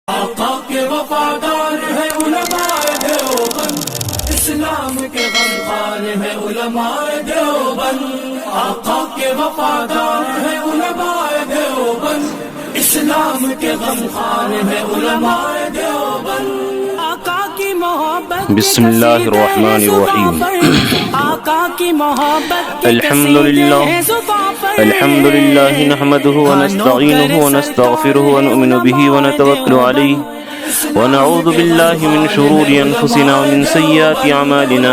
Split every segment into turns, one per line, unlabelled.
آقا کے وفادار ہے علماء دیوبند، اسلام کے غمخوار ہے علماء دیوبند۔ آقا کے وفادار ہے علماء دیوبند، اسلام کے غمخوار ہے علماء دیوبند۔ آقا کی محبت
بسم اللہ الرحمن الرحیم۔
آقا کی محبت
الحمد للہ نحمده ونستعینه ونستغفره ونؤمن به ونتوکل علیہ ونعوذ باللہ من شرور انفسنا ومن سیئات اعمالنا،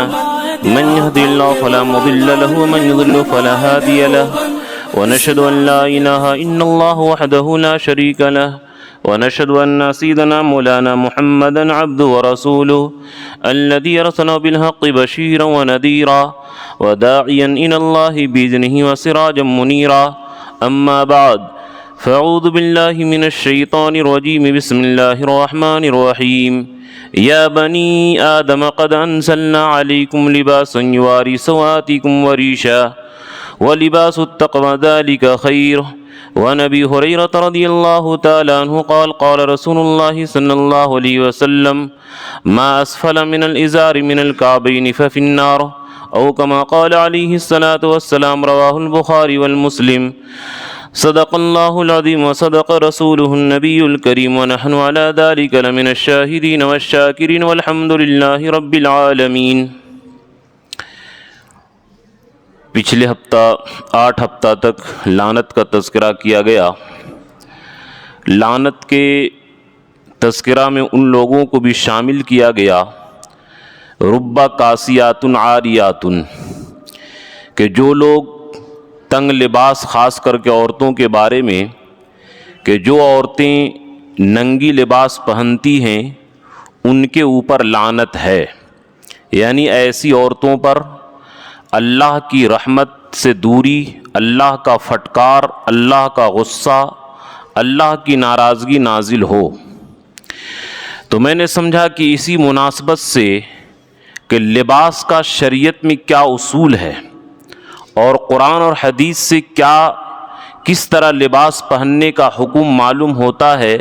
من يهد الله فلا مضل له ومن يضلل فلا هادي له، ونشهد ان لا اله الا الله وحده لا شريك له، ونشهد ان سيدنا مولانا محمدا عبده ورسوله الذي ارسله بالحق بشيرا ونذيرا وداعيا الى الله باذنه وسراجا منيرا، اما بعد فاعوذ بالله من الشيطان الرجيم، بسم الله الرحمن الرحيم۔ يا بني آدم قد أنزلنا عليكم لباسا يواري سواتكم وريشا ولباس التقوى ذلك خير۔ وعن ابي هريرة رضي الله تعالى عنه قال قال رسول الله صلى الله عليه وسلم ما اسفل من الازار من الكعبين ففي النار، او كما قال عليه الصلاة والسلام، رواه البخاري والمسلم۔ صدق الله العظيم وصدق رسوله النبي الكريم، ونحن على ذلك لمن الشاهدين والشاكرين، والحمد لله رب العالمين۔ پچھلے ہفتہ 8 ہفتہ تک لعنت کا تذکرہ کیا گیا۔ لعنت کے تذکرہ میں ان لوگوں کو بھی شامل کیا گیا، ربا کاسیات عاریات، کہ جو لوگ تنگ لباس، خاص کر کے عورتوں کے بارے میں، کہ جو عورتیں ننگی لباس پہنتی ہیں ان کے اوپر لعنت ہے، یعنی ایسی عورتوں پر اللہ کی رحمت سے دوری، اللہ کا پھٹکار، اللہ کا غصہ، اللہ کی ناراضگی نازل ہو۔ تو میں نے سمجھا کہ اسی مناسبت سے کہ لباس کا شریعت میں کیا اصول ہے اور قرآن اور حدیث سے کس طرح لباس پہننے کا حکم معلوم ہوتا ہے،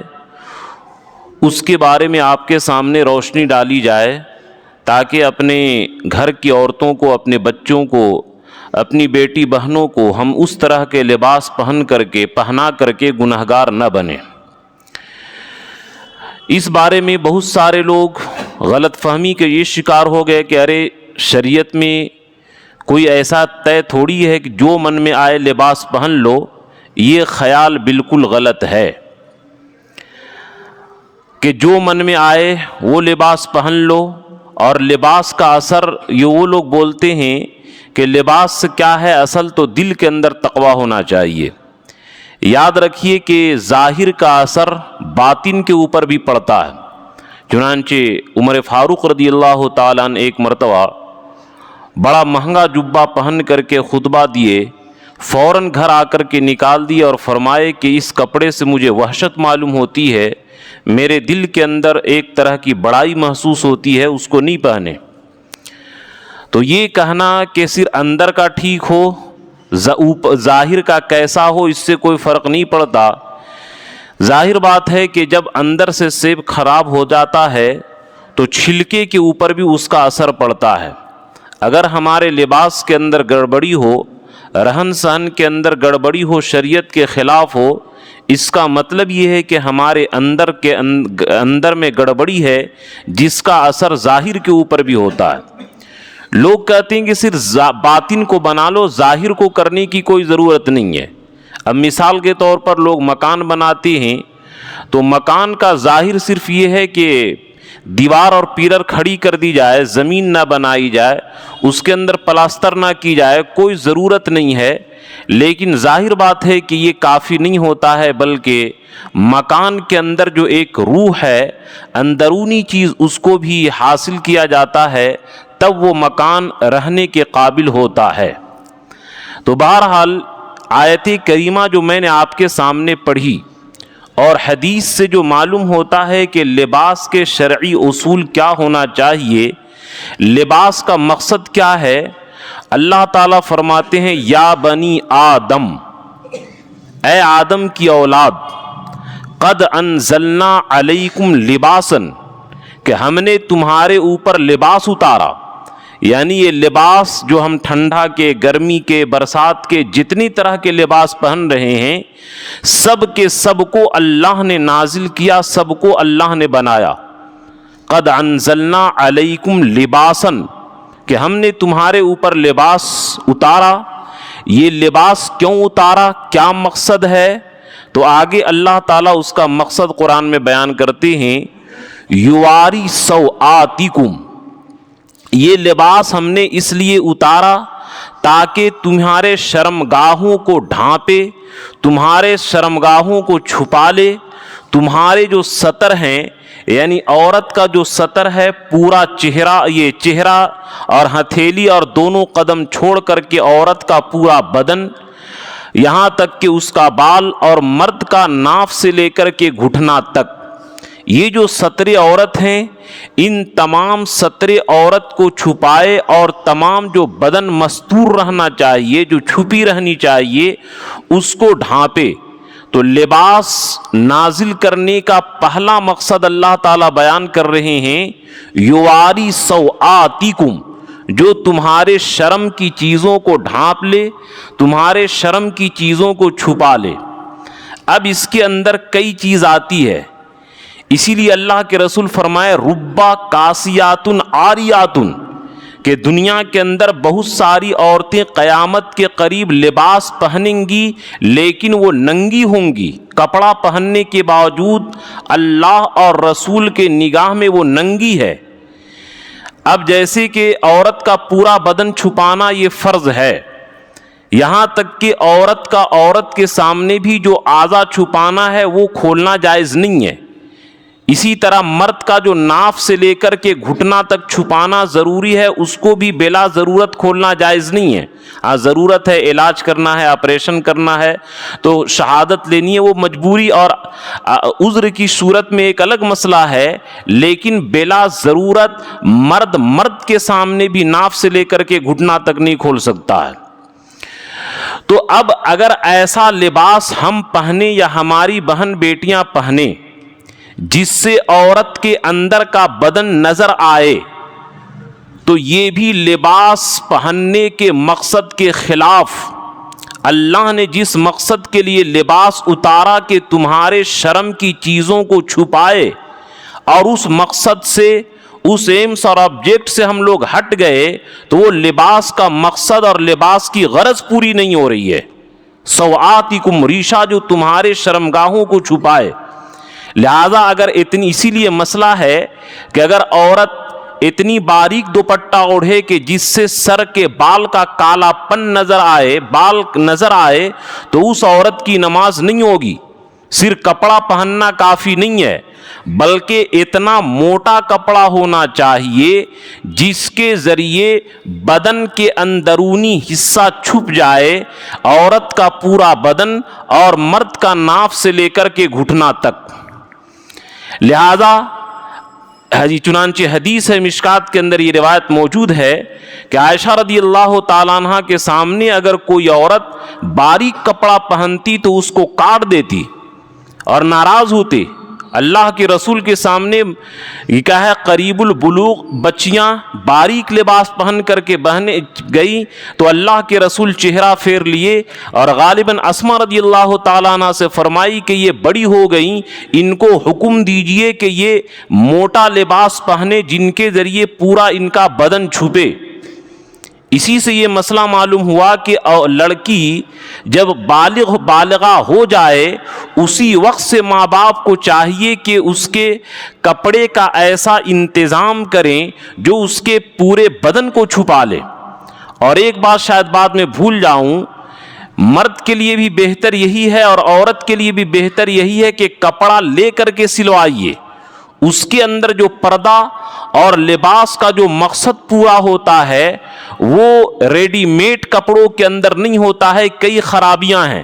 اس کے بارے میں آپ کے سامنے روشنی ڈالی جائے، تاکہ اپنے گھر کی عورتوں کو، اپنے بچوں کو، اپنی بیٹی بہنوں کو ہم اس طرح کے لباس پہنا کر کے گنہگار نہ بنیں۔ اس بارے میں بہت سارے لوگ غلط فہمی کے یہ شکار ہو گئے کہ ارے شریعت میں کوئی ایسا طے تھوڑی ہے کہ جو من میں آئے لباس پہن لو۔ یہ خیال بالکل غلط ہے کہ جو من میں آئے وہ لباس پہن لو، اور لباس کا اثر، یہ وہ لوگ بولتے ہیں کہ لباس سے کیا ہے، اصل تو دل کے اندر تقوی ہونا چاہیے۔ یاد رکھیے کہ ظاہر کا اثر باطن کے اوپر بھی پڑتا ہے۔ چنانچہ عمر فاروق رضی اللہ تعالیٰ عنہ ایک مرتبہ بڑا مہنگا جبہ پہن کر کے خطبہ دیے، فوراً گھر آ کر کے نکال دیے اور فرمائے کہ اس کپڑے سے مجھے وحشت معلوم ہوتی ہے، میرے دل کے اندر ایک طرح کی بڑائی محسوس ہوتی ہے، اس کو نہیں پہنے۔ تو یہ کہنا کہ صرف اندر کا ٹھیک ہو، ظاہر کا کیسا ہو، اس سے کوئی فرق نہیں پڑتا۔ ظاہر بات ہے کہ جب اندر سے سیب خراب ہو جاتا ہے تو چھلکے کے اوپر بھی اس کا اثر پڑتا ہے۔ اگر ہمارے لباس کے اندر گڑبڑی ہو، رہن سہن کے اندر گڑبڑی ہو، شریعت کے خلاف ہو، اس کا مطلب یہ ہے کہ ہمارے اندر میں گڑبڑی ہے، جس کا اثر ظاہر کے اوپر بھی ہوتا ہے۔ لوگ کہتے ہیں کہ صرف باطن کو بنا لو، ظاہر کو کرنے کی کوئی ضرورت نہیں ہے۔ اب مثال کے طور پر لوگ مکان بناتے ہیں تو مکان کا ظاہر صرف یہ ہے کہ دیوار اور پیلر کھڑی کر دی جائے، زمین نہ بنائی جائے، اس کے اندر پلاسٹر نہ کی جائے، کوئی ضرورت نہیں ہے۔ لیکن ظاہر بات ہے کہ یہ کافی نہیں ہوتا ہے، بلکہ مکان کے اندر جو ایک روح ہے، اندرونی چیز، اس کو بھی حاصل کیا جاتا ہے، تب وہ مکان رہنے کے قابل ہوتا ہے۔ تو بہرحال آیت کریمہ جو میں نے آپ کے سامنے پڑھی اور حدیث سے جو معلوم ہوتا ہے کہ لباس کے شرعی اصول کیا ہونا چاہیے، لباس کا مقصد کیا ہے، اللہ تعالیٰ فرماتے ہیں یا بنی آدم، اے آدم کی اولاد، قد انزلنا علیکم لباسن، کہ ہم نے تمہارے اوپر لباس اتارا، یعنی یہ لباس جو ہم ٹھنڈا کے، گرمی کے، برسات کے جتنی طرح کے لباس پہن رہے ہیں، سب کے سب کو اللہ نے نازل کیا، سب کو اللہ نے بنایا۔ قد انزلنا علیکم لباسن، کہ ہم نے تمہارے اوپر لباس اتارا۔ یہ لباس کیوں اتارا، کیا مقصد ہے؟ تو آگے اللہ تعالیٰ اس کا مقصد قرآن میں بیان کرتے ہیں، یواری سوآتکم، یہ لباس ہم نے اس لیے اتارا تاکہ تمہارے شرمگاہوں کو ڈھانپے، تمہارے شرمگاہوں کو چھپا لے۔ تمہارے جو ستر ہیں، یعنی عورت کا جو ستر ہے پورا چہرہ، یہ چہرہ اور ہتھیلی اور دونوں قدم چھوڑ کر کے عورت کا پورا بدن، یہاں تک کہ اس کا بال، اور مرد کا ناف سے لے کر کے گھٹنا تک، یہ جو ستر عورت ہیں، ان تمام ستر عورت کو چھپائے، اور تمام جو بدن مستور رہنا چاہیے، جو چھپی رہنی چاہیے، اس کو ڈھانپے۔ تو لباس نازل کرنے کا پہلا مقصد اللہ تعالیٰ بیان کر رہے ہیں، یواری سوآتکم، جو تمہارے شرم کی چیزوں کو ڈھانپ لے، تمہارے شرم کی چیزوں کو چھپا لے۔ اب اس کے اندر کئی چیز آتی ہے، اسی لیے اللہ کے رسول فرمائے ربا کاسیاتن عاریاتن، کہ دنیا کے اندر بہت ساری عورتیں قیامت کے قریب لباس پہنیں گی لیکن وہ ننگی ہوں گی، کپڑا پہننے کے باوجود اللہ اور رسول کے نگاہ میں وہ ننگی ہے۔ اب جیسے کہ عورت کا پورا بدن چھپانا یہ فرض ہے، یہاں تک کہ عورت کا عورت کے سامنے بھی جو اعضا چھپانا ہے وہ کھولنا جائز نہیں ہے۔ اسی طرح مرد کا جو ناف سے لے کر کے گھٹنا تک چھپانا ضروری ہے، اس کو بھی بلا ضرورت کھولنا جائز نہیں ہے۔ ضرورت ہے، علاج کرنا ہے، آپریشن کرنا ہے تو شہادت لینی ہے، وہ مجبوری اور عذر کی صورت میں ایک الگ مسئلہ ہے، لیکن بلا ضرورت مرد کے سامنے بھی ناف سے لے کر کے گھٹنا تک نہیں کھول سکتا ہے۔ تو اب اگر ایسا لباس ہم پہنے یا ہماری بہن بیٹیاں پہنے جس سے عورت کے اندر کا بدن نظر آئے، تو یہ بھی لباس پہننے کے مقصد کے خلاف۔ اللہ نے جس مقصد کے لیے لباس اتارا کہ تمہارے شرم کی چیزوں کو چھپائے، اور اس مقصد سے، اس ایمس اور آبجیکٹ سے ہم لوگ ہٹ گئے تو وہ لباس کا مقصد اور لباس کی غرض پوری نہیں ہو رہی ہے۔ سوآتکم، ریشہ جو تمہارے شرمگاہوں کو چھپائے۔ لہذا اگر اسی لیے مسئلہ ہے کہ اگر عورت اتنی باریک دوپٹہ اوڑھے کہ جس سے سر کے بال کا کالا پن بال نظر آئے تو اس عورت کی نماز نہیں ہوگی۔ صرف کپڑا پہننا کافی نہیں ہے، بلکہ اتنا موٹا کپڑا ہونا چاہیے جس کے ذریعے بدن کے اندرونی حصہ چھپ جائے، عورت کا پورا بدن اور مرد کا ناف سے لے کر کے گھٹنا تک۔ لہذا چنانچہ حدیث ہے، مشکات کے اندر یہ روایت موجود ہے کہ عائشہ رضی اللہ تعالیٰ عنہ کے سامنے اگر کوئی عورت باریک کپڑا پہنتی تو اس کو کاٹ دیتی اور ناراض ہوتے۔ اللہ کے رسول کے سامنے یہ کیا ہے، قریب البلوغ بچیاں باریک لباس پہن کر کے بہنے گئی تو اللہ کے رسول چہرہ پھیر لیے اور غالباً اسما رضی اللہ تعالیٰ عنہ سے فرمائی کہ یہ بڑی ہو گئیں، ان کو حکم دیجئے کہ یہ موٹا لباس پہنے جن کے ذریعے پورا ان کا بدن چھپے۔ اسی سے یہ مسئلہ معلوم ہوا کہ لڑکی جب بالغہ ہو جائے اسی وقت سے ماں باپ کو چاہیے کہ اس کے کپڑے کا ایسا انتظام کریں جو اس کے پورے بدن کو چھپا لے۔ اور ایک بات شاید بعد میں بھول جاؤں، مرد کے لیے بھی بہتر یہی ہے اور عورت کے لیے بھی بہتر یہی ہے کہ کپڑا لے کر کے سلوائیے، اس کے اندر جو پردہ اور لباس کا جو مقصد پورا ہوتا ہے وہ ریڈی میڈ کپڑوں کے اندر نہیں ہوتا ہے۔ کئی خرابیاں ہیں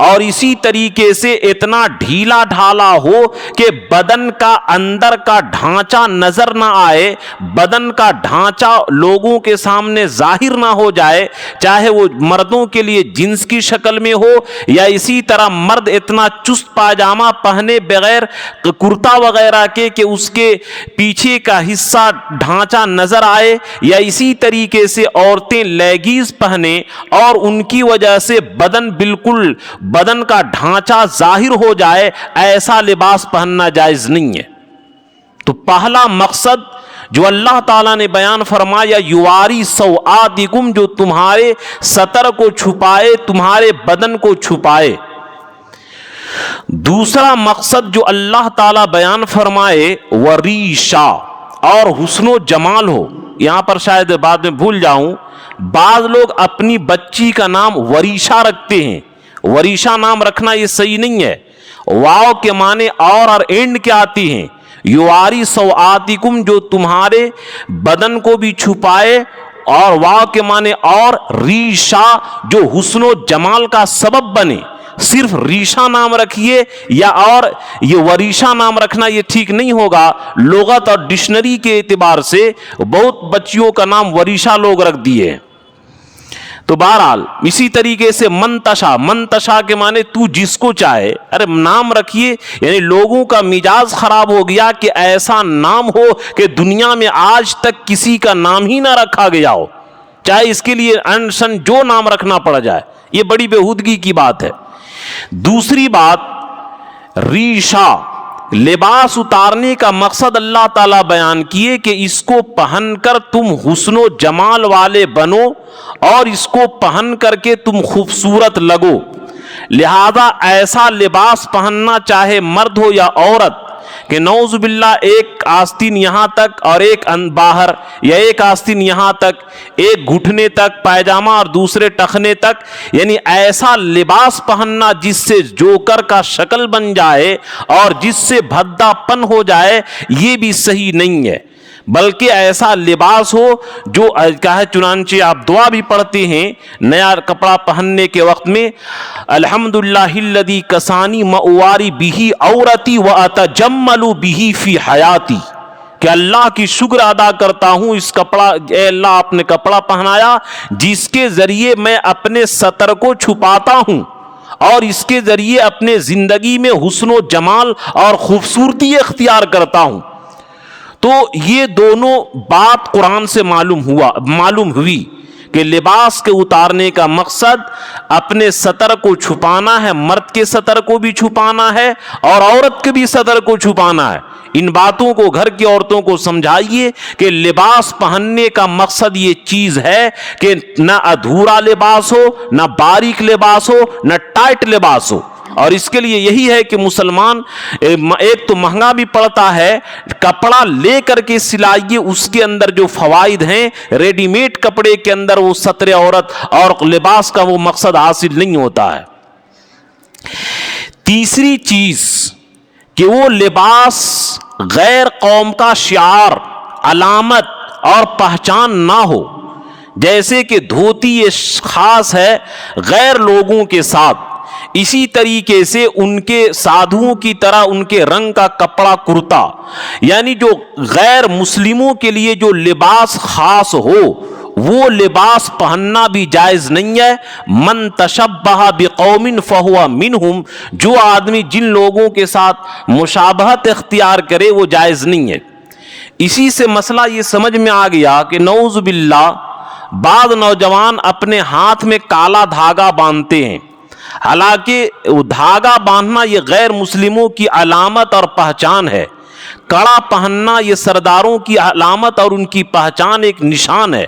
اور اسی طریقے سے اتنا ڈھیلا ڈھالا ہو کہ بدن کا اندر کا ڈھانچہ نظر نہ آئے، بدن کا ڈھانچہ لوگوں کے سامنے ظاہر نہ ہو جائے، چاہے وہ مردوں کے لیے جنس کی شکل میں ہو یا اسی طرح مرد اتنا چست پاجامہ پہنے بغیر کرتا وغیرہ کے کہ اس کے پیچھے کا حصہ ڈھانچہ نظر آئے، یا اسی طریقے سے عورتیں لیگیز پہنے اور ان کی وجہ سے بدن کا ڈھانچہ ظاہر ہو جائے، ایسا لباس پہننا جائز نہیں ہے۔ تو پہلا مقصد جو اللہ تعالیٰ نے بیان فرمایا یواری سوآتکم، جو تمہارے ستر کو چھپائے، تمہارے بدن کو چھپائے۔ دوسرا مقصد جو اللہ تعالیٰ بیان فرمائے وریشا، اور حسن و جمال ہو۔ یہاں پر شاید بعد میں بھول جاؤں، بعض لوگ اپنی بچی کا نام وریشا رکھتے ہیں۔ وریشا نام رکھنا یہ صحیح نہیں ہے۔ واو کے معنی اور اینڈ کے آتی ہیں۔ یواری سوآتکم، جو تمہارے بدن کو بھی چھپائے، اور واو کے معنی اور، ریشا جو حسن و جمال کا سبب بنے۔ صرف ریشا نام رکھیے یا اور یہ وریشا نام رکھنا یہ ٹھیک نہیں ہوگا۔ لغت اور ڈکشنری کے اعتبار سے بہت بچیوں کا نام وریشا لوگ رکھ دیے۔ تو بہرحال اسی طریقے سے منتشا کے معنی تو جس کو چاہے، ارے نام رکھیے، یعنی لوگوں کا مزاج خراب ہو گیا کہ ایسا نام ہو کہ دنیا میں آج تک کسی کا نام ہی نہ رکھا گیا ہو، چاہے اس کے لیے انسن جو نام رکھنا پڑ جائے، یہ بڑی بےہودگی کی بات ہے۔ دوسری بات، ریشا لباس اتارنے کا مقصد اللہ تعالیٰ بیان کیے کہ اس کو پہن کر تم حسن و جمال والے بنو اور اس کو پہن کر کے تم خوبصورت لگو۔ لہذا ایسا لباس پہننا چاہے مرد ہو یا عورت کہ نعوذ باللہ ایک آستین یہاں تک اور ایک باہر، یا ایک آستین یہاں تک، ایک گھٹنے تک پائجامہ اور دوسرے ٹخنے تک، یعنی ایسا لباس پہننا جس سے جوکر کا شکل بن جائے اور جس سے بھدا پن ہو جائے، یہ بھی صحیح نہیں ہے۔ بلکہ ایسا لباس ہو جو کہا ہے، چنانچہ آپ دعا بھی پڑھتے ہیں نیا کپڑا پہننے کے وقت میں، الحمدللہ الذی کسانی مأواری بہی عورتی واتجمل بہی فی حیاتی، کہ اللہ کی شکر ادا کرتا ہوں اس کپڑا، اے اللہ آپ نے کپڑا پہنایا جس کے ذریعے میں اپنے ستر کو چھپاتا ہوں اور اس کے ذریعے اپنے زندگی میں حسن و جمال اور خوبصورتی اختیار کرتا ہوں۔ تو یہ دونوں بات قرآن سے معلوم ہوئی کہ لباس کے اتارنے کا مقصد اپنے ستر کو چھپانا ہے، مرد کے ستر کو بھی چھپانا ہے اور عورت کے بھی ستر کو چھپانا ہے۔ ان باتوں کو گھر کی عورتوں کو سمجھائیے کہ لباس پہننے کا مقصد یہ چیز ہے کہ نہ ادھورا لباس ہو، نہ باریک لباس ہو، نہ ٹائٹ لباس ہو۔ اور اس کے لیے یہی ہے کہ مسلمان ایک تو مہنگا بھی پڑتا ہے، کپڑا لے کر کے سلائیے، اس کے اندر جو فوائد ہیں، ریڈی میڈ کپڑے کے اندر وہ ستر عورت اور لباس کا وہ مقصد حاصل نہیں ہوتا ہے۔ تیسری چیز کہ وہ لباس غیر قوم کا شعار، علامت اور پہچان نہ ہو، جیسے کہ دھوتی یہ خاص ہے غیر لوگوں کے ساتھ، اسی طریقے سے ان کے سادھوؤں کی طرح ان کے رنگ کا کپڑا کرتا، یعنی جو غیر مسلموں کے لیے جو لباس خاص ہو وہ لباس پہننا بھی جائز نہیں ہے۔ من تشبہ بقوم فہو منہم، جو آدمی جن لوگوں کے ساتھ مشابہت اختیار کرے وہ جائز نہیں ہے۔ اسی سے مسئلہ یہ سمجھ میں آ گیا کہ نعوذ باللہ بعض نوجوان اپنے ہاتھ میں کالا دھاگا باندھتے ہیں، حالانکہ دھاگا باندھنا یہ غیر مسلموں کی علامت اور پہچان ہے، کڑا پہننا یہ سرداروں کی علامت اور ان کی پہچان ایک نشان ہے۔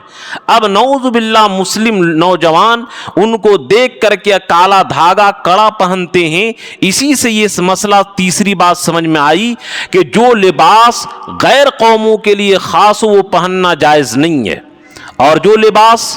اب نعوذ باللہ مسلم نوجوان ان کو دیکھ کر کے کالا دھاگا کڑا پہنتے ہیں۔ اسی سے یہ مسئلہ تیسری بات سمجھ میں آئی کہ جو لباس غیر قوموں کے لیے خاص ہو وہ پہننا جائز نہیں ہے، اور جو لباس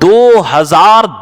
2000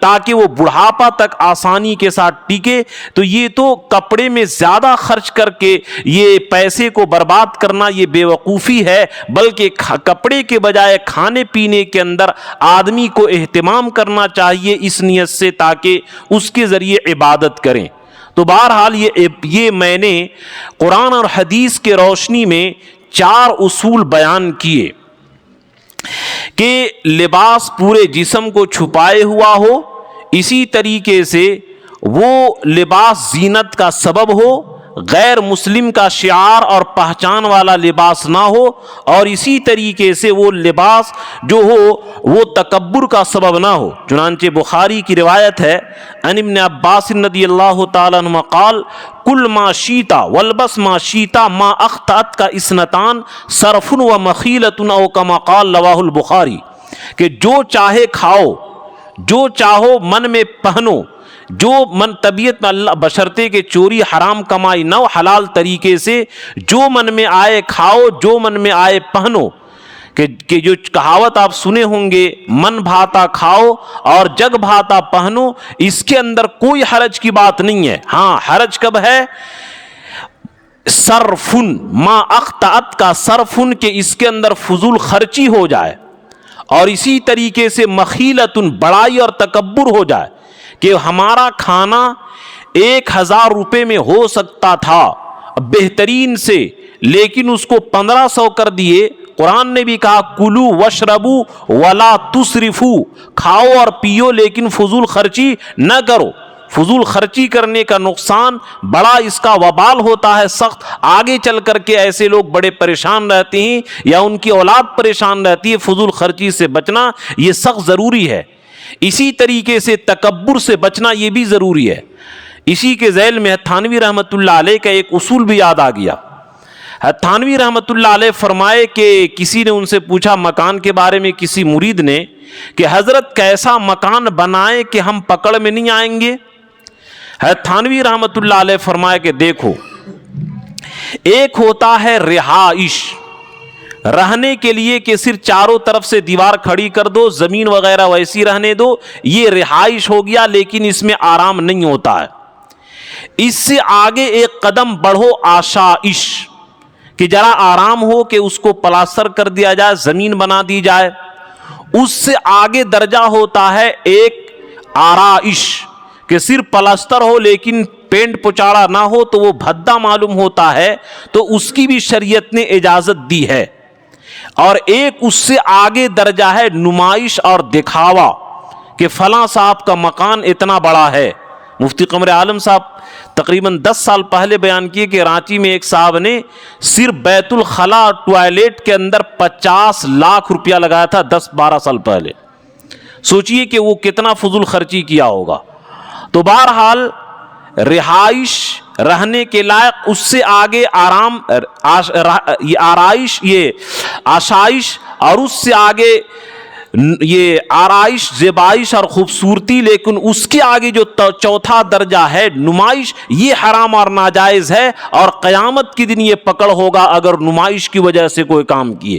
تاکہ وہ بڑھاپا تک آسانی کے ساتھ ٹکے. تو یہ تو کپڑے میں زیادہ خرچ کر کے یہ پیسے کو برباد کرنا یہ بے وقوفی ہے، بلکہ کپڑے کے بجائے کھانے پینے کے اندر آدمی کو اہتمام کرنا چاہیے اس نیت سے تاکہ اس کے ذریعے عبادت کریں. تو بہرحال یہ میں نے قرآن اور حدیث کے روشنی میں 4 اصول بیان کیے کہ لباس پورے جسم کو چھپائے ہوا ہو، اسی طریقے سے وہ لباس زینت کا سبب ہو، غیر مسلم کا شعار اور پہچان والا لباس نہ ہو، اور اسی طریقے سے وہ لباس جو ہو وہ تکبر کا سبب نہ ہو. چنانچہ بخاری کی روایت ہے ان ابن عباس رضی اللہ تعالیٰ عنہ قال کل ما شیتا والبس ما شیتا ما اخطأت کا اثنتان صرف و مخیلت او کما قال رواہ البخاری، کہ جو چاہے کھاؤ، جو چاہو من میں پہنو، جو من طبیعت میں اللہ بشرطے کہ چوری حرام کمائی نہ ہو، حلال طریقے سے جو من میں آئے کھاؤ، جو من میں آئے پہنو. کہ جو کہاوت آپ سنے ہوں گے من بھاتا کھاؤ اور جگ بھاتا پہنو، اس کے اندر کوئی حرج کی بات نہیں ہے. ہاں حرج کب ہے؟ صرفن ما اخطأت کا صرفن، کہ اس کے اندر فضول خرچی ہو جائے، اور اسی طریقے سے مخیلتن بڑائی اور تکبر ہو جائے کہ ہمارا کھانا 1000 روپے میں ہو سکتا تھا بہترین سے، لیکن اس کو 1500 کر دیے. قرآن نے بھی کہا کلو وشربو ولا تسرفو، کھاؤ اور پیو لیکن فضول خرچی نہ کرو. فضول خرچی کرنے کا نقصان بڑا، اس کا وبال ہوتا ہے سخت. آگے چل کر کے ایسے لوگ بڑے پریشان رہتے ہیں یا ان کی اولاد پریشان رہتی ہے. فضول خرچی سے بچنا یہ سخت ضروری ہے. اسی طریقے سے تکبر سے بچنا یہ بھی ضروری ہے. اسی کے ذیل میں تھانوی رحمۃ اللہ علیہ کا ایک اصول بھی یاد آ گیا. تھانوی رحمۃ اللہ علیہ فرمائے کہ کسی نے ان سے پوچھا مکان کے بارے میں، کسی مرید نے، کہ حضرت کیسا مکان بنائے کہ ہم پکڑ میں نہیں آئیں گے؟ تھانوی رحمۃ اللہ علیہ فرمائے کہ دیکھو، ایک ہوتا ہے رہائش، رہنے کے لیے کہ صرف چاروں طرف سے دیوار کھڑی کر دو، زمین وغیرہ ویسی رہنے دو، یہ رہائش ہو گیا، لیکن اس میں آرام نہیں ہوتا ہے. اس سے آگے ایک قدم بڑھو، آشائش، کہ ذرا آرام ہو کہ اس کو پلاسٹر کر دیا جائے، زمین بنا دی جائے. اس سے آگے درجہ ہوتا ہے ایک آرائش، کہ صرف پلاسٹر ہو لیکن پینٹ پچاڑا نہ ہو تو وہ بھدا معلوم ہوتا ہے، تو اس کی بھی شریعت نے اجازت دی ہے. اور ایک اس سے آگے درجہ ہے نمائش اور دکھاوا، کہ فلاں صاحب کا مکان اتنا بڑا ہے. مفتی قمر عالم صاحب تقریباً 10 سال پہلے بیان کیے کہ رانچی میں ایک صاحب نے صرف بیت الخلا ٹوائلٹ کے اندر 50 لاکھ روپیہ لگایا تھا 10-12 سال پہلے. سوچئے کہ وہ کتنا فضول خرچی کیا ہوگا. تو بہرحال رہائش رہنے کے لائق، اس سے آگے آرام، یہ آرائش، یہ آشائش، اور اس سے آگے یہ آرائش، زیبائش اور خوبصورتی، لیکن اس کے آگے جو چوتھا درجہ ہے نمائش، یہ حرام اور ناجائز ہے، اور قیامت کے دن یہ پکڑ ہوگا اگر نمائش کی وجہ سے کوئی کام کیے.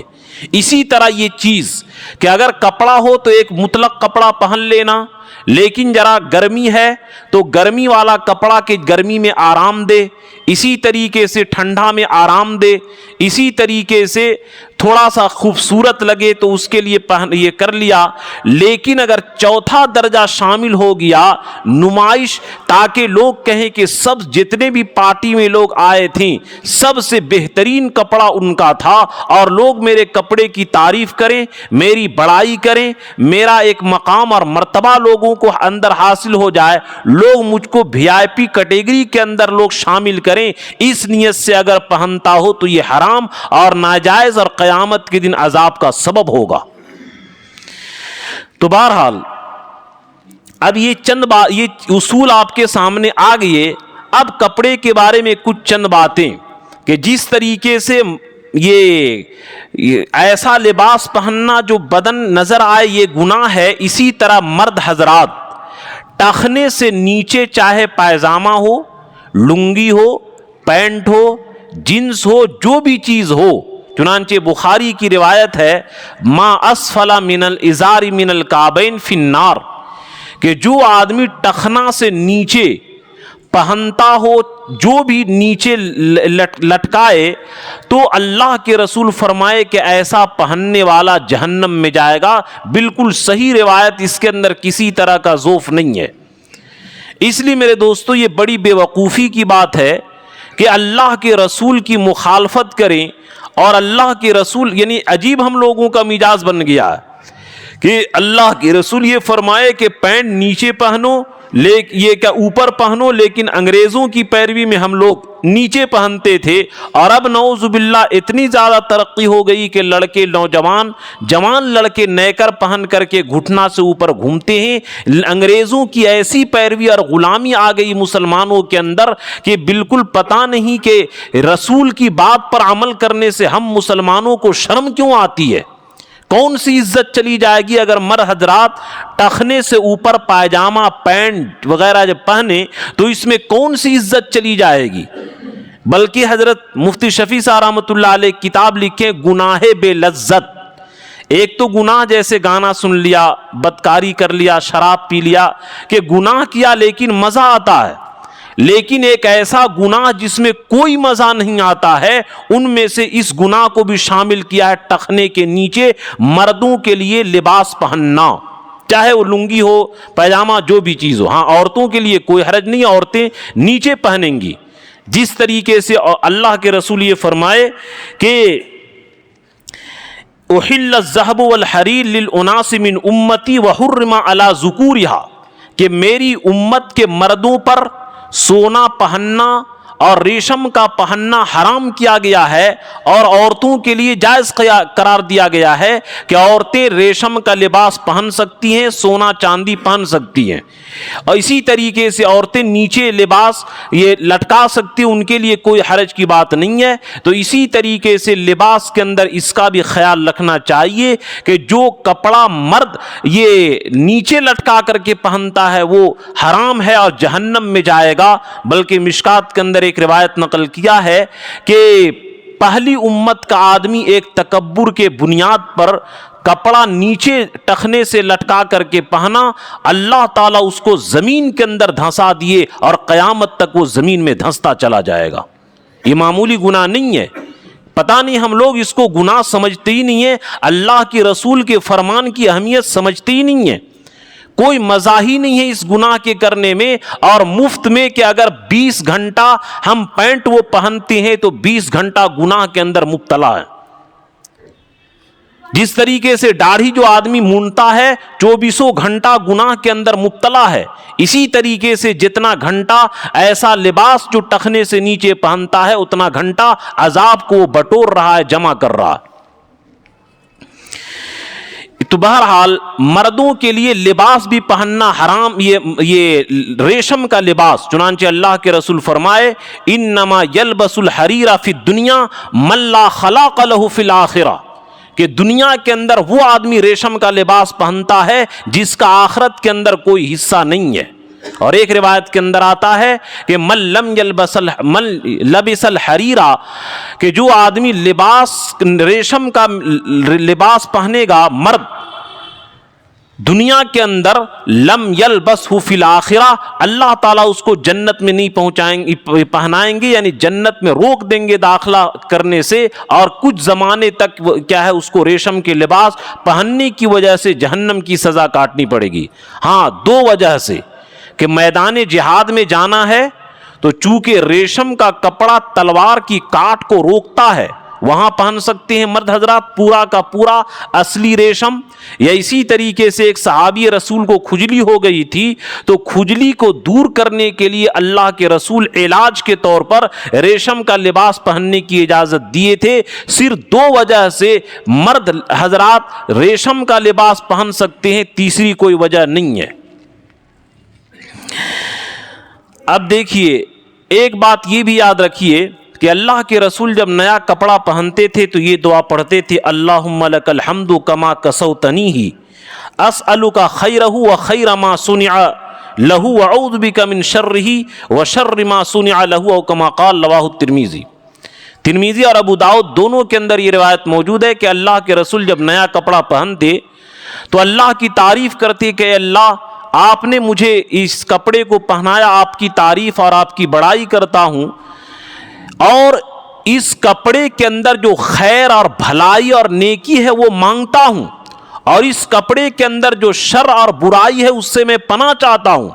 اسی طرح یہ چیز کہ اگر کپڑا ہو تو ایک مطلق کپڑا پہن لینا، لیکن ذرا گرمی ہے تو گرمی والا کپڑا کہ گرمی میں آرام دے، اسی طریقے سے ٹھنڈا میں آرام دے، اسی طریقے سے تھوڑا سا خوبصورت لگے تو اس کے لیے یہ کر لیا. لیکن اگر چوتھا درجہ شامل ہو گیا نمائش، تاکہ لوگ کہیں کہ سب جتنے بھی پارٹی میں لوگ آئے تھے سب سے بہترین کپڑا ان کا تھا، اور لوگ میرے کپڑے کی تعریف کریں، میری بڑائی کریں، میرا ایک مقام اور مرتبہ لوگوں کو اندر حاصل ہو جائے، لوگ مجھ کو VIP کیٹیگری کے اندر لوگ شامل کریں، اس نیت سے اگر پہنتا ہو تو یہ حرام اور ناجائز اور قیامت کے دن عذاب کا سبب ہوگا. تو بہرحال اب یہ اصول آپ کے سامنے آ گئے. اب کپڑے کے بارے میں کچھ چند باتیں کہ جس طریقے سے یہ ایسا لباس پہننا جو بدن نظر آئے یہ گناہ ہے. اسی طرح مرد حضرات ٹخنے سے نیچے چاہے پائجامہ ہو، لنگی ہو، پینٹ ہو، جنس ہو، جو بھی چیز ہو، چنانچہ بخاری کی روایت ہے ما اسفل من الازار من الکعبین فی النار، کہ جو آدمی ٹخنا سے نیچے پہنتا ہو، جو بھی نیچے لٹکائے، تو اللہ کے رسول فرمائے کہ ایسا پہننے والا جہنم میں جائے گا۔ بالکل صحیح روایت، اس کے اندر کسی طرح کا ضعف نہیں ہے۔ اس لیے میرے دوستو یہ بڑی بے وقوفی کی بات ہے کہ اللہ کے رسول کی مخالفت کریں، اور اللہ کے رسول، یعنی عجیب ہم لوگوں کا مزاج بن گیا ہے کہ اللہ کے رسول یہ فرمائے کہ پینٹ نیچے پہنو، یہ کیا اوپر پہنو، لیکن انگریزوں کی پیروی میں ہم لوگ نیچے پہنتے تھے، اور اب نعوذ باللہ اتنی زیادہ ترقی ہو گئی کہ لڑکے، نوجوان جوان لڑکے نیکر پہن کر کے گھٹنا سے اوپر گھومتے ہیں۔ انگریزوں کی ایسی پیروی اور غلامی آ گئی مسلمانوں کے اندر کہ بالکل پتہ نہیں کہ رسول کی بات پر عمل کرنے سے ہم مسلمانوں کو شرم کیوں آتی ہے۔ کون سی عزت چلی جائے گی اگر مرد حضرات ٹخنے سے اوپر پائجامہ، پینٹ وغیرہ جب پہنے، تو اس میں کون سی عزت چلی جائے گی؟ بلکہ حضرت مفتی شفیع صاحب رحمۃ اللہ علیہ کتاب لکھے گناہ بے لذت۔ ایک تو گناہ جیسے گانا سن لیا، بدکاری کر لیا، شراب پی لیا، کہ گناہ کیا لیکن مزہ آتا ہے، لیکن ایک ایسا گناہ جس میں کوئی مزہ نہیں آتا ہے، ان میں سے اس گناہ کو بھی شامل کیا ہے ٹخنے کے نیچے مردوں کے لیے لباس پہننا، چاہے وہ لنگی ہو، پیجامہ، جو بھی چیز ہو۔ ہاں عورتوں کے لیے کوئی حرج نہیں، عورتیں نیچے پہنیں گی، جس طریقے سے اللہ کے رسول یہ فرمائے کہ احل الذهب والحریر للاناس من امتی وحرم علی ذکورها، کہ میری امت کے مردوں پر سونا پہننا اور ریشم کا پہننا حرام کیا گیا ہے، اور عورتوں کے لیے جائز قرار دیا گیا ہے کہ عورتیں ریشم کا لباس پہن سکتی ہیں، سونا چاندی پہن سکتی ہیں، اور اسی طریقے سے عورتیں نیچے لباس یہ لٹکا سکتی ہیں، ان کے لیے کوئی حرج کی بات نہیں ہے۔ تو اسی طریقے سے لباس کے اندر اس کا بھی خیال رکھنا چاہیے کہ جو کپڑا مرد یہ نیچے لٹکا کر کے پہنتا ہے وہ حرام ہے اور جہنم میں جائے گا۔ بلکہ مشکات کے اندر ایک روایت نقل کیا ہے کہ پہلی امت کا آدمی ایک تکبر کے بنیاد پر کپڑا نیچے ٹخنے سے لٹکا کر کے پہنا، اللہ تعالیٰ اس کو زمین کے اندر دھنسا دیے اور قیامت تک وہ زمین میں دھنستا چلا جائے گا۔ یہ معمولی گناہ نہیں ہے، پتہ نہیں ہم لوگ اس کو گناہ سمجھتے ہی نہیں ہیں، اللہ کے رسول کے فرمان کی اہمیت سمجھتے ہی نہیں ہیں، کوئی مزہ ہی نہیں ہے اس گناہ کے کرنے میں، اور مفت میں کہ اگر 20 گھنٹہ ہم پینٹ وہ پہنتے ہیں تو 20 گھنٹہ گناہ کے اندر مبتلا ہے۔ جس طریقے سے داڑھی جو آدمی مونتا ہے 24 گھنٹہ گناہ کے اندر مبتلا ہے، اسی طریقے سے جتنا گھنٹہ ایسا لباس جو ٹخنے سے نیچے پہنتا ہے اتنا گھنٹہ عذاب کو بٹور رہا ہے، جمع کر رہا ہے۔ تو بہرحال مردوں کے لیے لباس بھی پہننا حرام، یہ ریشم کا لباس، چنانچہ اللہ کے رسول فرمائے انما یلبس الحریر فی الدنیا من لا خلاق له فی الآخرہ، کہ دنیا کے اندر وہ آدمی ریشم کا لباس پہنتا ہے جس کا آخرت کے اندر کوئی حصہ نہیں ہے۔ اور ایک روایت کے اندر آتا ہے کہ من لبس الحریرہ، کہ جو آدمی ریشم کا لباس پہنے گا مرد دنیا کے اندر، لم یلبسہ فی الآخرہ، اللہ تعالیٰ اس کو جنت میں نہیں پہنائیں گے، یعنی جنت میں روک دیں گے داخلہ کرنے سے، اور کچھ زمانے تک کیا ہے اس کو ریشم کے لباس پہننے کی وجہ سے جہنم کی سزا کاٹنی پڑے گی۔ ہاں 2 وجہ سے، کہ میدان جہاد میں جانا ہے تو چونکہ ریشم کا کپڑا تلوار کی کاٹ کو روکتا ہے، وہاں پہن سکتے ہیں مرد حضرات پورا کا پورا اصلی ریشم، یا اسی طریقے سے ایک صحابی رسول کو کھجلی ہو گئی تھی تو کھجلی کو دور کرنے کے لیے اللہ کے رسول علاج کے طور پر ریشم کا لباس پہننے کی اجازت دیے تھے۔ صرف 2 وجہ سے مرد حضرات ریشم کا لباس پہن سکتے ہیں، تیسری کوئی وجہ نہیں ہے۔ اب دیکھیے ایک بات یہ بھی یاد رکھیے کہ اللہ کے رسول جب نیا کپڑا پہنتے تھے تو یہ دعا پڑھتے تھے اللہم لک الحمد کما کسوتنیہ اسألک خیرہ وخیر ما صنع لہ واعوذ بک من شرہ وشر ما صنع لہ او کما قال، رواہ الترمذی۔ ترمذی اور ابو داؤد دونوں کے اندر یہ روایت موجود ہے کہ اللہ کے رسول جب نیا کپڑا پہنتے تو اللہ کی تعریف کرتے کہ اے اللہ آپ نے مجھے اس کپڑے کو پہنایا، آپ کی تعریف اور آپ کی بڑائی کرتا ہوں، اور اس کپڑے کے اندر جو خیر اور بھلائی اور نیکی ہے وہ مانگتا ہوں، اور اس کپڑے کے اندر جو شر اور برائی ہے اس سے میں پناہ چاہتا ہوں۔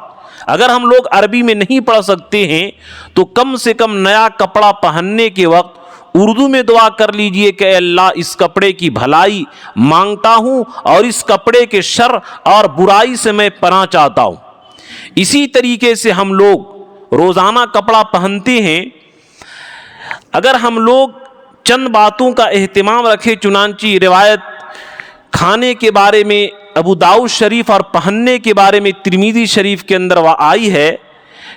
اگر ہم لوگ عربی میں نہیں پڑھ سکتے ہیں تو کم سے کم نیا کپڑا پہننے کے وقت اردو میں دعا کر لیجئے کہ اے اللہ اس کپڑے کی بھلائی مانگتا ہوں اور اس کپڑے کے شر اور برائی سے میں پناہ چاہتا ہوں۔ اسی طریقے سے ہم لوگ روزانہ کپڑا پہنتے ہیں، اگر ہم لوگ چند باتوں کا اہتمام رکھیں، چنانچہ روایت کھانے کے بارے میں ابو داؤد شریف اور پہننے کے بارے میں ترمذی شریف کے اندر وہ آئی ہے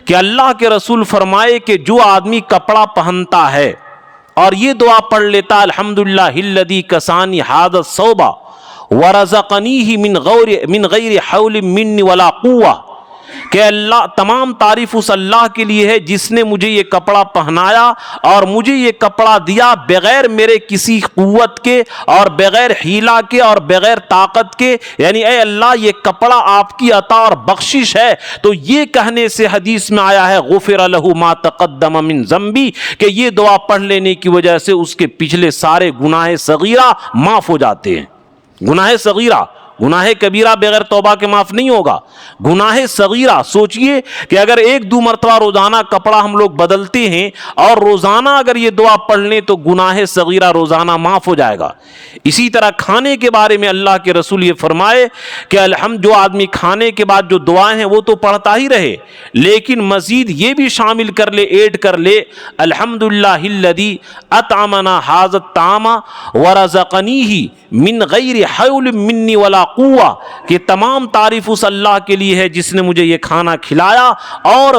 کہ اللہ کے رسول فرمائے کہ جو آدمی کپڑا پہنتا ہے اور یہ دعا پڑھ لیتا الحمدللہ الذی کسانی ھذا الثوب ورزقنیہ من غیر حول منی ولا قوہ، کہ اللہ تمام تعریف اس اللہ کے لیے ہے جس نے مجھے یہ کپڑا پہنایا اور مجھے یہ کپڑا دیا بغیر میرے کسی قوت کے اور بغیر حیلہ کے اور بغیر طاقت کے، یعنی اے اللہ یہ کپڑا آپ کی عطا اور بخشش ہے۔ تو یہ کہنے سے حدیث میں آیا ہے غفر لہ ما تقدم من ذنبی، کہ یہ دعا پڑھ لینے کی وجہ سے اس کے پچھلے سارے گناہ صغیرہ معاف ہو جاتے ہیں۔ گناہ صغیرہ، گناہ کبیرہ بغیر توبہ کے معاف نہیں ہوگا، گناہ صغیرہ سوچئے کہ اگر ایک دو مرتبہ روزانہ کپڑا ہم لوگ بدلتے ہیں اور روزانہ اگر یہ دعا پڑھ لیں تو گناہ صغیرہ روزانہ معاف ہو جائے گا۔ اسی طرح کھانے کے بارے میں اللہ کے رسول یہ فرمائے کہ جو آدمی کھانے کے بعد جو دعائیں ہیں وہ تو پڑھتا ہی رہے، لیکن مزید یہ بھی شامل کر لے، ایڈ کر لے الحمدللہ الذی اطعمنا ھذا الطعام ورزقنیہ من غیر حول منی ولا قوہ، کہ تمام تعریف اس اللہ کے لیے ہے جس نے مجھے یہ کھانا کھلایا اور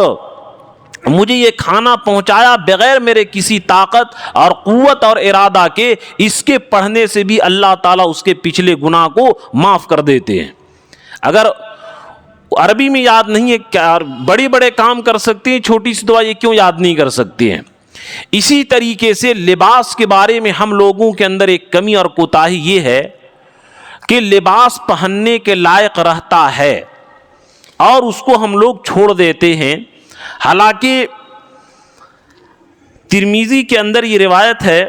مجھے یہ کھانا پہنچایا بغیر میرے کسی طاقت اور قوت اور ارادہ کے۔ اس کے پڑھنے سے بھی اللہ تعالیٰ اس کے پچھلے گناہ کو معاف کر دیتے ہیں۔ اگر عربی میں یاد نہیں ہے، کیا بڑے بڑے کام کر سکتے ہیں، چھوٹی سی دعا یہ کیوں یاد نہیں کر سکتے ہیں؟ اسی طریقے سے لباس کے بارے میں ہم لوگوں کے اندر ایک کمی اور کوتاہی یہ ہے کہ لباس پہننے کے لائق رہتا ہے اور اس کو ہم لوگ چھوڑ دیتے ہیں۔ حالانکہ ترمذی کے اندر یہ روایت ہے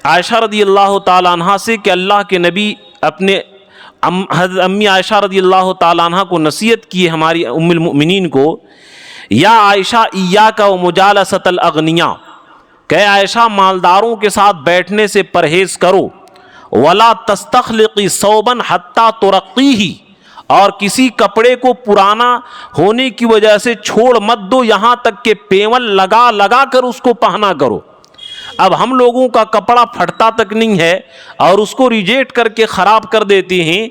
عائشہ رضی اللہ تعالی عنہ سے کہ اللہ کے نبی اپنے حضرت امی عائشہ رضی اللہ تعالی عنہ کو نصیحت کی، ہماری ام المؤمنین کو، یا عائشہ ایاک و مجالست الاغنیاء، کہ عائشہ مالداروں کے ساتھ بیٹھنے سے پرہیز کرو، ولا تستخلقی ثوبا حتی ترقیہ، اور کسی کپڑے کو پرانا ہونے کی وجہ سے چھوڑ مت دو یہاں تک کہ پیول لگا لگا کر اس کو پہنا کرو۔ اب ہم لوگوں کا کپڑا پھٹتا تک نہیں ہے اور اس کو ریجیکٹ کر کے خراب کر دیتے ہیں۔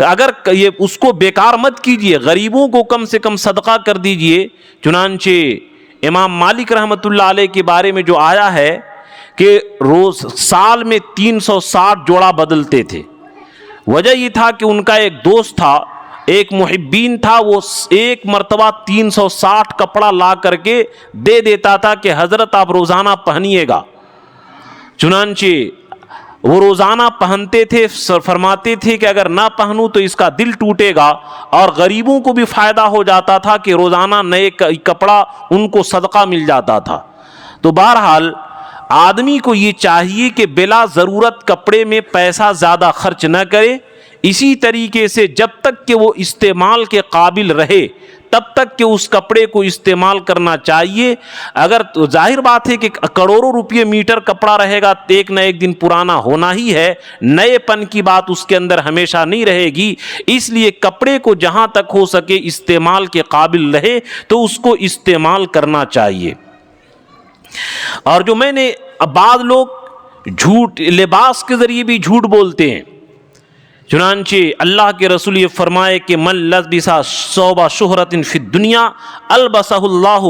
اگر یہ اس کو بیکار مت کیجئے، غریبوں کو کم سے کم صدقہ کر دیجئے۔ چنانچہ امام مالک رحمۃ اللہ علیہ کے بارے میں جو آیا ہے کہ روز سال میں 360 جوڑا بدلتے تھے۔ وجہ یہ تھا کہ ان کا ایک دوست تھا، ایک محبین تھا، وہ ایک مرتبہ 360 کپڑا لا کر کے دے دیتا تھا کہ حضرت آپ روزانہ پہنیے گا۔ چنانچہ وہ روزانہ پہنتے تھے، فرماتے تھے کہ اگر نہ پہنوں تو اس کا دل ٹوٹے گا، اور غریبوں کو بھی فائدہ ہو جاتا تھا کہ روزانہ نئے کپڑا ان کو صدقہ مل جاتا تھا۔ تو بہرحال آدمی کو یہ چاہیے کہ بلا ضرورت کپڑے میں پیسہ زیادہ خرچ نہ کرے۔ اسی طریقے سے جب تک کہ وہ استعمال کے قابل رہے تب تک کہ اس کپڑے کو استعمال کرنا چاہیے۔ اگر تو ظاہر بات ہے کہ کروڑوں روپے میٹر کپڑا رہے گا، ایک نہ ایک دن پرانا ہونا ہی ہے، نئے پن کی بات اس کے اندر ہمیشہ نہیں رہے گی۔ اس لیے کپڑے کو جہاں تک ہو سکے استعمال کے قابل رہے تو اس کو استعمال کرنا چاہیے۔ اور جو میں نے بعض لوگ جھوٹ لباس کے ذریعے بھی جھوٹ بولتے ہیں، چنانچہ اللہ کے رسول یہ فرمائے کہ من لبس ثوب شہرت فی الدنیا البسہ اللہ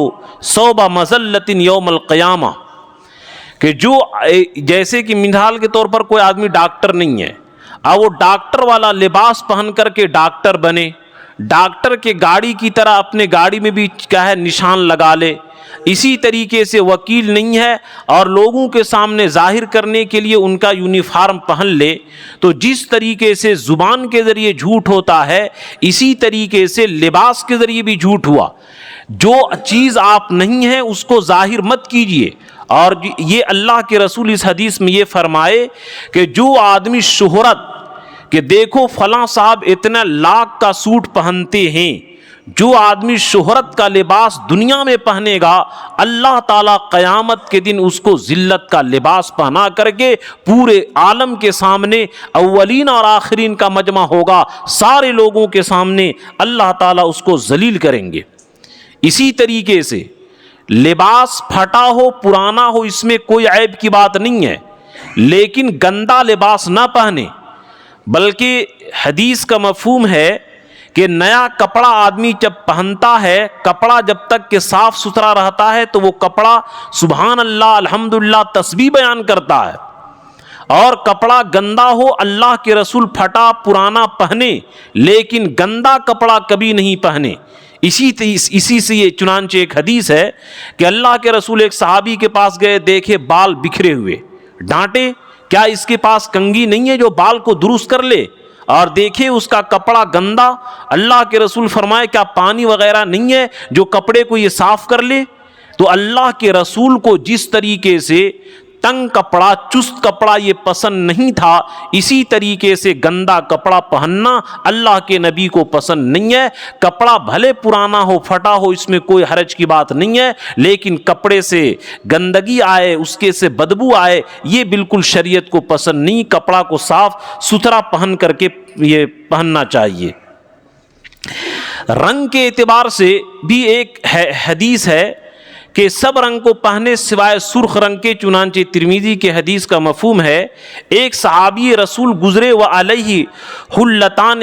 ثوب مذلت یوم القیامہ، کہ جو جیسے کہ مثال کے طور پر کوئی آدمی ڈاکٹر نہیں ہے اور وہ ڈاکٹر والا لباس پہن کر کے ڈاکٹر بنے، ڈاکٹر کے گاڑی کی طرح اپنے گاڑی میں بھی کیا ہے نشان لگا لے، اسی طریقے سے وکیل نہیں ہے اور لوگوں کے سامنے ظاہر کرنے کے لیے ان کا یونیفارم پہن لے، تو جس طریقے سے زبان کے ذریعے جھوٹ ہوتا ہے اسی طریقے سے لباس کے ذریعے بھی جھوٹ ہوا۔ جو چیز آپ نہیں ہیں اس کو ظاہر مت کیجئے۔ اور یہ اللہ کے رسول اس حدیث میں یہ فرمائے کہ جو آدمی شہرت کہ دیکھو فلاں صاحب اتنا لاکھ کا سوٹ پہنتے ہیں، جو آدمی شہرت کا لباس دنیا میں پہنے گا اللہ تعالیٰ قیامت کے دن اس کو ذلت کا لباس پہنا کر کے پورے عالم کے سامنے اولین اور آخرین کا مجمع ہوگا، سارے لوگوں کے سامنے اللہ تعالیٰ اس کو ذلیل کریں گے۔ اسی طریقے سے لباس پھٹا ہو پرانا ہو اس میں کوئی عیب کی بات نہیں ہے، لیکن گندا لباس نہ پہنے، بلکہ حدیث کا مفہوم ہے کہ نیا کپڑا آدمی جب پہنتا ہے، کپڑا جب تک کہ صاف ستھرا رہتا ہے تو وہ کپڑا سبحان اللہ الحمدللہ تسبیح بیان کرتا ہے، اور کپڑا گندا ہو اللہ کے رسول پھٹا پرانا پہنے لیکن گندا کپڑا کبھی نہیں پہنے۔ اسی سے یہ چنانچہ ایک حدیث ہے کہ اللہ کے رسول ایک صحابی کے پاس گئے، دیکھے بال بکھرے ہوئے، ڈانٹے کیا اس کے پاس کنگھی نہیں ہے جو بال کو درست کر لے؟ اور دیکھے اس کا کپڑا گندا، اللہ کے رسول فرمائے کیا پانی وغیرہ نہیں ہے جو کپڑے کو یہ صاف کر لے؟ تو اللہ کے رسول کو جس طریقے سے تنگ کپڑا چست کپڑا یہ پسند نہیں تھا، اسی طریقے سے گندا کپڑا پہننا اللہ کے نبی کو پسند نہیں ہے۔ کپڑا بھلے پرانا ہو پھٹا ہو اس میں کوئی حرج کی بات نہیں ہے، لیکن کپڑے سے گندگی آئے، اس کے سے بدبو آئے، یہ بالکل شریعت کو پسند نہیں۔ کپڑا کو صاف ستھرا پہن کر کے یہ پہننا چاہیے۔ رنگ کے اعتبار سے بھی ایک حدیث ہے کہ سب رنگ کو پہنے سوائے سرخ رنگ کے، چنانچہ ترمذی کے حدیث کا مفہوم ہے ایک صحابی رسول گزرے وعلیہ حلتان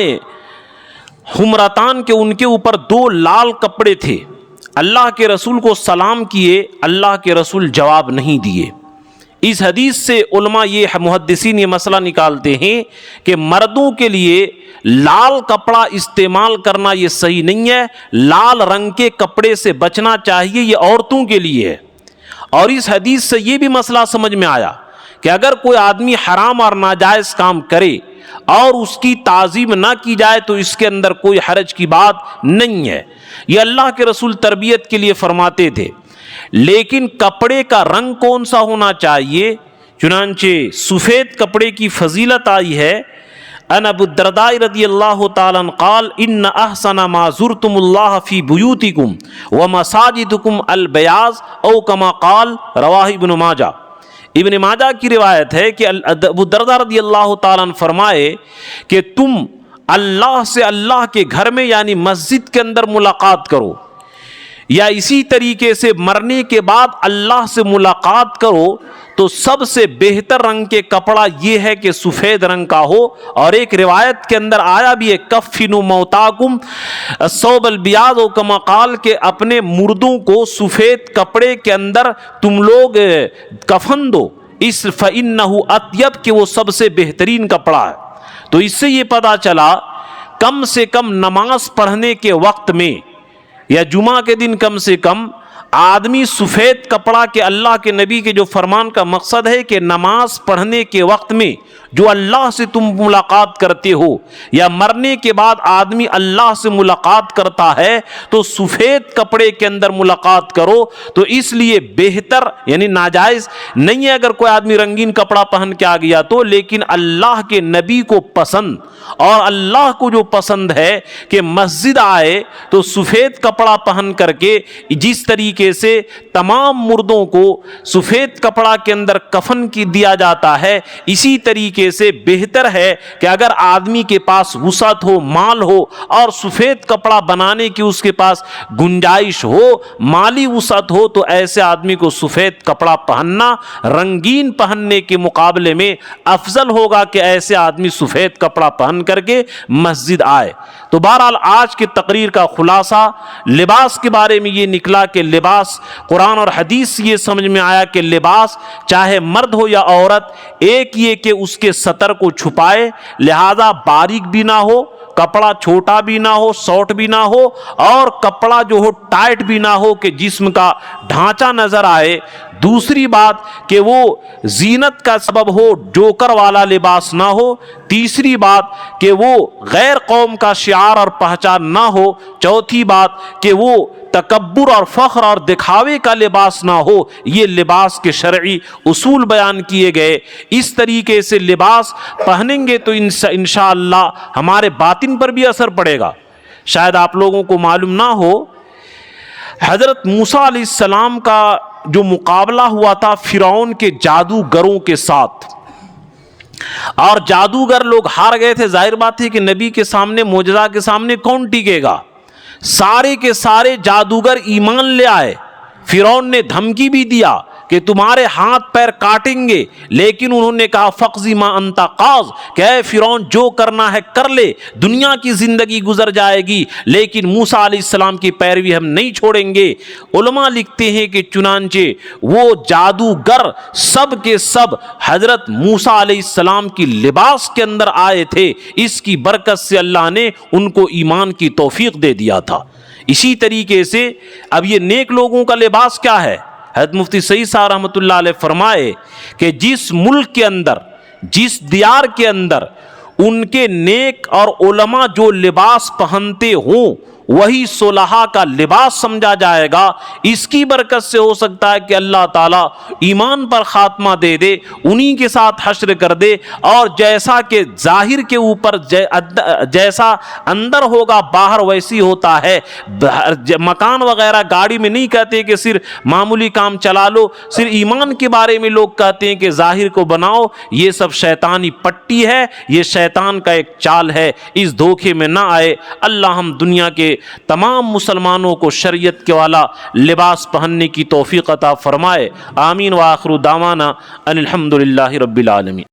حمرتان کے ان کے اوپر دو لال کپڑے تھے، اللہ کے رسول کو سلام کیے، اللہ کے رسول جواب نہیں دیے۔ اس حدیث سے علماء یہ محدثین یہ مسئلہ نکالتے ہیں کہ مردوں کے لیے لال کپڑا استعمال کرنا یہ صحیح نہیں ہے، لال رنگ کے کپڑے سے بچنا چاہیے، یہ عورتوں کے لیے ہے۔ اور اس حدیث سے یہ بھی مسئلہ سمجھ میں آیا کہ اگر کوئی آدمی حرام اور ناجائز کام کرے اور اس کی تعظیم نہ کی جائے تو اس کے اندر کوئی حرج کی بات نہیں ہے، یہ اللہ کے رسول تربیت کے لیے فرماتے تھے۔ لیکن کپڑے کا رنگ کون سا ہونا چاہیے؟ چنانچہ سفید کپڑے کی فضیلت آئی ہے۔ ان ابو الدرداء رضی اللہ تعالیٰ عنہ قال ان احسن ما زرتم اللہ فی بیوتکم ومساجدکم البیاض او کما قال رواہ ابن ماجہ۔ ابن ماجہ کی روایت ہے کہ ابو الدرداء رضی اللہ تعالیٰ عنہ فرمائے کہ تم اللہ سے اللہ کے گھر میں یعنی مسجد کے اندر ملاقات کرو، یا اسی طریقے سے مرنے کے بعد اللہ سے ملاقات کرو تو سب سے بہتر رنگ کے کپڑا یہ ہے کہ سفید رنگ کا ہو۔ اور ایک روایت کے اندر آیا بھی ہے کفنوا موتاکم الثوب البیاض و کما قال کہ اپنے مردوں کو سفید کپڑے کے اندر تم لوگ کفن دو، اس فإنہ اطیب کہ وہ سب سے بہترین کپڑا ہے۔ تو اس سے یہ پتہ چلا کم سے کم نماز پڑھنے کے وقت میں یا جمعہ کے دن کم سے کم آدمی سفید کپڑا کے اللہ کے نبی کے جو فرمان کا مقصد ہے کہ نماز پڑھنے کے وقت میں جو اللہ سے تم ملاقات کرتے ہو یا مرنے کے بعد آدمی اللہ سے ملاقات کرتا ہے تو سفید کپڑے کے اندر ملاقات کرو۔ تو اس لیے بہتر یعنی ناجائز نہیں ہے اگر کوئی آدمی رنگین کپڑا پہن کے آ گیا تو، لیکن اللہ کے نبی کو پسند اور اللہ کو جو پسند ہے کہ مسجد آئے تو سفید کپڑا پہن کر کے، جس طریقے سے تمام مردوں کو سفید کپڑا کے اندر کفن کی دیا جاتا ہے، اسی طریقے سے بہتر ہے کہ اگر آدمی کے پاس وسعت ہو، مال ہو اور سفید کپڑا بنانے کی اس کے پاس گنجائش ہو، مالی وسعت ہو، تو ایسے آدمی کو سفید کپڑا پہننا رنگین پہننے کے مقابلے میں افضل ہوگا کہ ایسے آدمی سفید کپڑا پہن کر کے مسجد آئے۔ تو بہرحال آج کی تقریر کا خلاصہ لباس کے بارے میں یہ نکلا کہ لباس قرآن اور حدیث سے یہ سمجھ میں آیا کہ لباس چاہے مرد ہو یا عورت ایک یہ کہ اس کے سطر کو چھپائے، لہذا باریک بھی نہ ہو، کپڑا چھوٹا بھی نہ ہو، شارٹ بھی نہ ہو، اور کپڑا جو ہو ٹائٹ بھی نہ ہو کہ جسم کا ڈھانچہ نظر آئے۔ دوسری بات کہ وہ زینت کا سبب ہو، جوکر والا لباس نہ ہو۔ تیسری بات کہ وہ غیر قوم کا شعار اور پہچان نہ ہو۔ چوتھی بات کہ وہ تکبر اور فخر اور دکھاوے کا لباس نہ ہو۔ یہ لباس کے شرعی اصول بیان کیے گئے۔ اس طریقے سے لباس پہنیں گے تو انشاءاللہ ہمارے باطن پر بھی اثر پڑے گا۔ شاید آپ لوگوں کو معلوم نہ ہو، حضرت موسیٰ علیہ السلام کا جو مقابلہ ہوا تھا فرعون کے جادوگروں کے ساتھ، اور جادوگر لوگ ہار گئے تھے، ظاہر بات ہے کہ نبی کے سامنے، معجزہ کے سامنے کون ٹکے گا؟ سارے کے سارے جادوگر ایمان لے آئے۔ فرعون نے دھمکی بھی دیا کہ تمہارے ہاتھ پیر کاٹیں گے، لیکن انہوں نے کہا فقضی ما انت قاض، کہ اے فرعون جو کرنا ہے کر لے، دنیا کی زندگی گزر جائے گی لیکن موسیٰ علیہ السلام کی پیروی ہم نہیں چھوڑیں گے۔ علماء لکھتے ہیں کہ چنانچہ وہ جادوگر سب کے سب حضرت موسیٰ علیہ السلام کی لباس کے اندر آئے تھے، اس کی برکت سے اللہ نے ان کو ایمان کی توفیق دے دیا تھا۔ اسی طریقے سے اب یہ نیک لوگوں کا لباس کیا ہے؟ حضرت مفتی سعید صاحب رحمۃ اللہ علیہ فرمائے کہ جس ملک کے اندر، جس دیار کے اندر ان کے نیک اور علماء جو لباس پہنتے ہوں وہی صلحاء کا لباس سمجھا جائے گا۔ اس کی برکت سے ہو سکتا ہے کہ اللہ تعالیٰ ایمان پر خاتمہ دے دے، انہی کے ساتھ حشر کر دے، اور جیسا کہ ظاہر کے اوپر جیسا اندر ہوگا باہر ویسی ہوتا ہے۔ مکان وغیرہ گاڑی میں نہیں کہتے کہ صرف معمولی کام چلا لو، صرف ایمان کے بارے میں لوگ کہتے ہیں کہ ظاہر کو بناؤ، یہ سب شیطانی پٹی ہے، یہ شیطان کا ایک چال ہے، اس دھوکے میں نہ آئے۔ اللہ ہم دنیا کے تمام مسلمانوں کو شریعت کے والا لباس پہننے کی توفیق عطا فرمائے۔ آمین وآخر دعوانا ان الحمدللہ رب العالمین۔